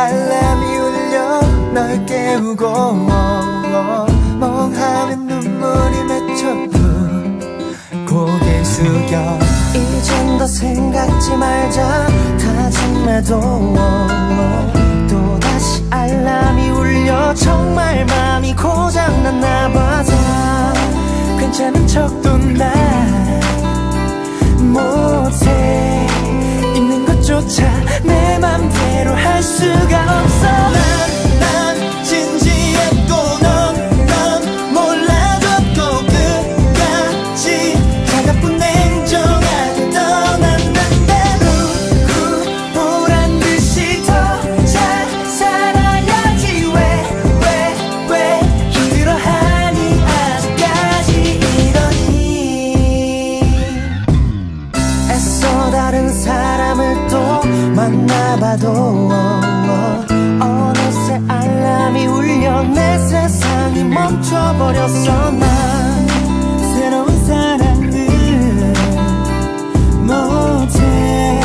알람이 울려 널 깨우고 멍하면 눈물이 맺혀도 고개 숙여 이젠 더 생각지 말자 다짐해도 또다시 알람이 울려 정말 맘이 고장났나 봐서 괜찮은 척도 나 못해 있는 것조차 내 맘대로 할 수가 없어 난 진지했고 넌 몰라줬고 끝까지 차갑고 냉정하게 떠났는데 보란 듯이 더 잘 살아야지 왜 힘들어하니 아직까지 이러니 애써 다른 사람을 또 만나봐도 어느새 알람이 울려 내 세상이 멈춰버렸어 난 새로운 사랑을 못해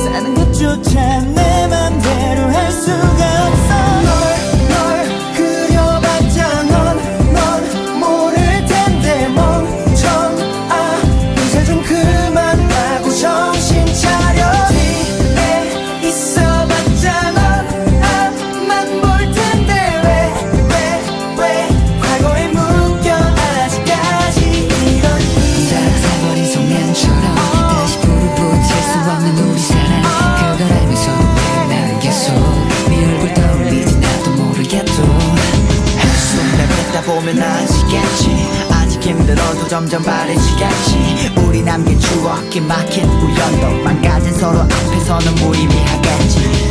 사는 것조차 내 맘대로 할 수가 없어 널 그려봤자 넌 모를 텐데 멍청아 이제 좀 그만하고 정신 차려 집에 있어봤자 넌 앞만 볼 텐데 왜 과거에 묶여 아직까지 이러니 사라져버린 속년처럼 다시 불을 붙일 수 없는 우리 사랑 그걸 알면서도 왜 나를 계속 네 얼굴 떠올리지 나도 모르겠도 한숨을 뱉다 보면 아시겠지 아직 힘들어도 점점 바래지겠지 우리 남긴 추억이 막힌 우연도 망가진 서로 앞에서는 무의미하겠지